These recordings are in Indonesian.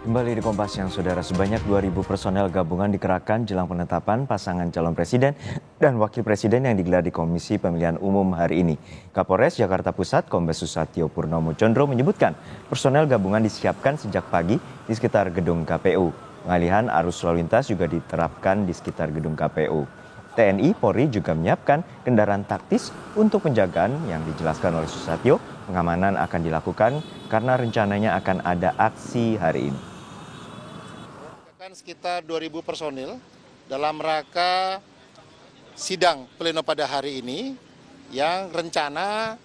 Kembali di Kompas yang saudara, sebanyak 2.000 personel gabungan dikerahkan jelang penetapan pasangan calon presiden dan wakil presiden yang digelar di Komisi Pemilihan Umum hari ini. Kapolres Jakarta Pusat Kombes Susatyo Purnomo Condro menyebutkan personel gabungan disiapkan sejak pagi di sekitar gedung KPU. Pengalihan arus lalu lintas juga diterapkan di sekitar gedung KPU. TNI Polri juga menyiapkan kendaraan taktis untuk penjagaan yang dijelaskan oleh Susatyo. Pengamanan akan dilakukan karena rencananya akan ada aksi hari ini. Sekitar 2.000 personil dalam rangka sidang pleno pada hari ini yang rencana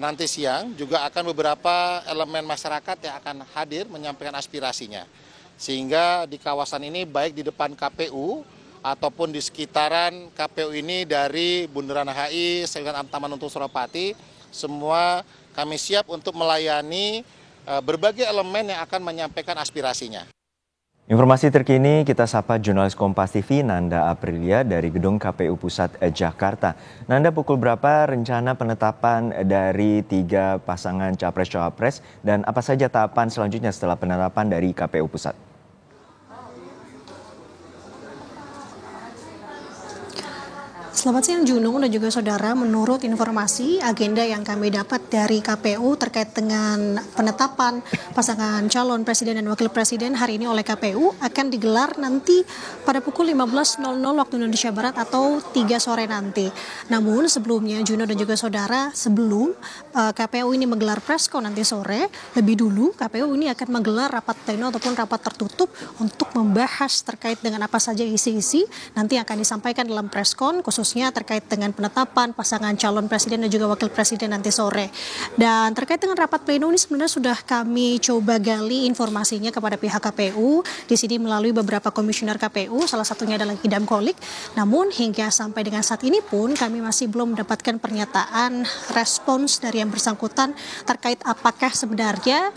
nanti siang juga akan beberapa elemen masyarakat yang akan hadir menyampaikan aspirasinya. Sehingga di kawasan ini baik di depan KPU ataupun di sekitaran KPU ini dari Bundaran HI, Taman Untung Suropati, semua kami siap untuk melayani berbagai elemen yang akan menyampaikan aspirasinya. Informasi terkini kita sapa jurnalis Kompas TV Nanda Aprilia dari Gedung KPU Pusat Jakarta. Nanda, pukul berapa rencana penetapan dari 3 pasangan Capres-Cawapres dan apa saja tahapan selanjutnya setelah penetapan dari KPU Pusat? Selamat siang Junung dan juga saudara, menurut informasi agenda yang kami dapat dari KPU terkait dengan penetapan pasangan calon presiden dan wakil presiden hari ini oleh KPU akan digelar nanti pada pukul 15.00 waktu Indonesia Barat atau 3 sore nanti. Namun sebelumnya Juno dan juga saudara, sebelum KPU ini menggelar preskon nanti sore, lebih dulu KPU ini akan menggelar rapat pleno ataupun rapat tertutup untuk membahas terkait dengan apa saja isi-isi nanti akan disampaikan dalam preskon, khususnya terkait dengan penetapan pasangan calon presiden dan juga wakil presiden nanti sore. Dan terkait dengan rapat pleno ini sebenarnya sudah kami coba gali informasinya kepada pihak KPU di sini melalui beberapa komisioner KPU, salah satunya adalah Idam Kolik. Namun hingga sampai dengan saat ini pun kami masih belum mendapatkan pernyataan respons dari yang bersangkutan terkait apakah sebenarnya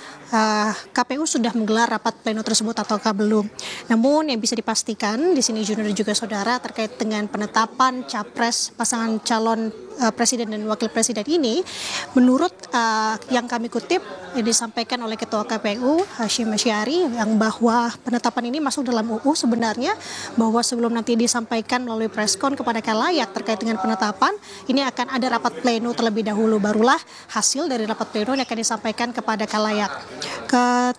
KPU sudah menggelar rapat pleno tersebut ataukah belum. Namun yang bisa dipastikan di sini Junior dan juga saudara terkait dengan penetapan capres pasangan calon presiden dan wakil presiden ini, menurut yang kami kutip yang disampaikan oleh Ketua KPU Hashim Asyari yang bahwa penetapan ini masuk dalam UU sebenarnya, bahwa sebelum nanti disampaikan melalui preskon kepada khalayak terkait dengan penetapan ini akan ada rapat pleno terlebih dahulu, barulah hasil dari rapat pleno yang akan disampaikan kepada khalayak.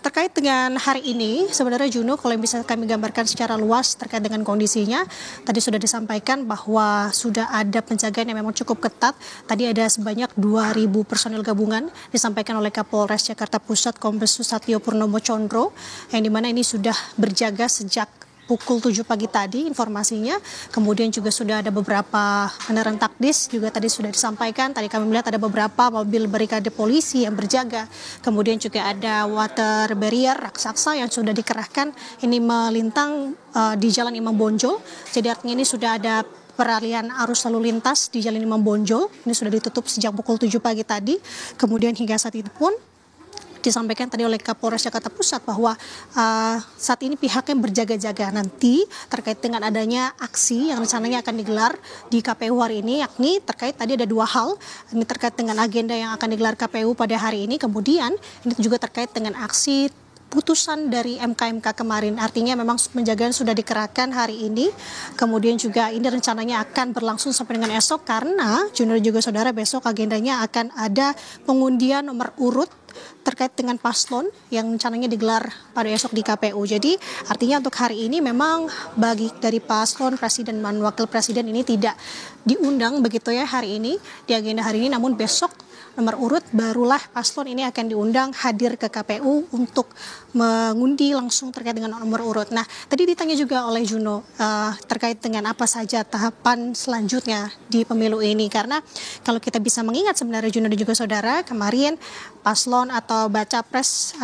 Terkait dengan hari ini sebenarnya Juno, kalau yang bisa kami gambarkan secara luas terkait dengan kondisinya, tadi sudah disampaikan bahwa sudah ada penjagaan yang memang cukup ketat. Tadi ada sebanyak 2.000 personil gabungan disampaikan oleh Kapolres Jakarta Pusat Kombes Susatyo Purnomo Condro, yang dimana ini sudah berjaga sejak pukul 7 pagi tadi informasinya. Kemudian juga sudah ada beberapa kendaraan taktis juga tadi sudah disampaikan. Tadi kami melihat ada beberapa mobil barikade polisi yang berjaga. Kemudian juga ada water barrier raksasa yang sudah dikerahkan ini melintang di Jalan Imam Bonjol. Jadi artinya ini sudah ada peralihan arus lalu lintas di Jalan Imam Bonjol. Ini sudah ditutup sejak pukul 7 pagi tadi. Kemudian hingga saat itu pun disampaikan tadi oleh Kapolres Jakarta Pusat bahwa saat ini pihaknya berjaga-jaga nanti terkait dengan adanya aksi yang rencananya akan digelar di KPU hari ini, yakni terkait tadi ada 2 hal, ini terkait dengan agenda yang akan digelar KPU pada hari ini, kemudian ini juga terkait dengan aksi putusan dari MK kemarin. Artinya memang penjagaan sudah dikerahkan hari ini. Kemudian juga ini rencananya akan berlangsung sampai dengan esok karena Junior juga saudara besok agendanya akan ada pengundian nomor urut terkait dengan paslon yang rencananya digelar pada esok di KPU. Jadi artinya untuk hari ini memang bagi dari paslon presiden dan wakil presiden ini tidak diundang begitu ya hari ini di agenda hari ini, namun besok nomor urut barulah paslon ini akan diundang hadir ke KPU untuk mengundi langsung terkait dengan nomor urut. Nah, tadi ditanya juga oleh Juno terkait dengan apa saja tahapan selanjutnya di pemilu ini, karena kalau kita bisa mengingat sebenarnya Juno dan juga saudara, kemarin paslon atau baca pres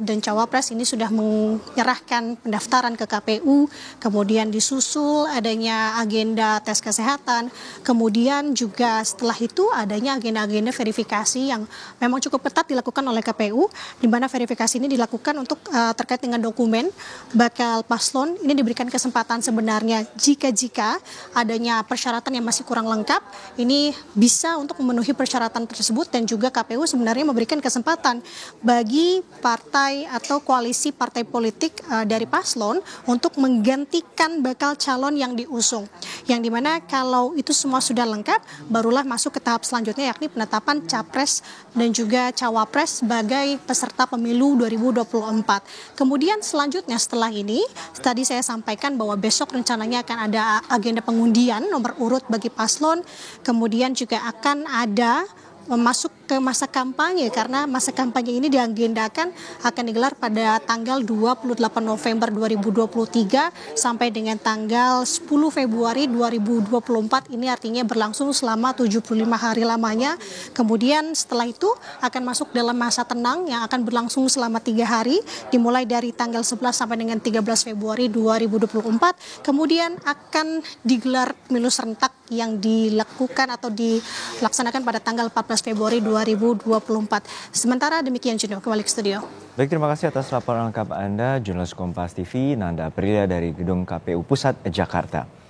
dan cawapres ini sudah menyerahkan pendaftaran ke KPU, kemudian disusul adanya agenda tes kesehatan, kemudian juga setelah itu adanya agenda-agenda verifikasi verifikasi yang memang cukup ketat dilakukan oleh KPU, di mana verifikasi ini dilakukan untuk terkait dengan dokumen bakal paslon. Ini diberikan kesempatan sebenarnya jika adanya persyaratan yang masih kurang lengkap, ini bisa untuk memenuhi persyaratan tersebut, dan juga KPU sebenarnya memberikan kesempatan bagi partai atau koalisi partai politik dari paslon untuk menggantikan bakal calon yang diusung. Yang dimana kalau itu semua sudah lengkap, barulah masuk ke tahap selanjutnya, yakni penetapan capres dan juga cawapres sebagai peserta pemilu 2024. Kemudian selanjutnya setelah ini, tadi saya sampaikan bahwa besok rencananya akan ada agenda pengundian nomor urut bagi paslon, kemudian juga akan ada masuk ke masa kampanye, karena masa kampanye ini diagendakan akan digelar pada tanggal 28 November 2023 sampai dengan tanggal 10 Februari 2024. Ini artinya berlangsung selama 75 hari lamanya. Kemudian setelah itu akan masuk dalam masa tenang yang akan berlangsung selama 3 hari, dimulai dari tanggal 11 sampai dengan 13 Februari 2024. Kemudian akan digelar pemilu serentak yang dilakukan atau dilaksanakan pada tanggal 14 Februari 2024. Sementara demikian, Juno, kembali ke studio. Baik, terima kasih atas laporan lengkap Anda, jurnalis Kompas TV, Nanda Aprilia dari Gedung KPU Pusat, Jakarta.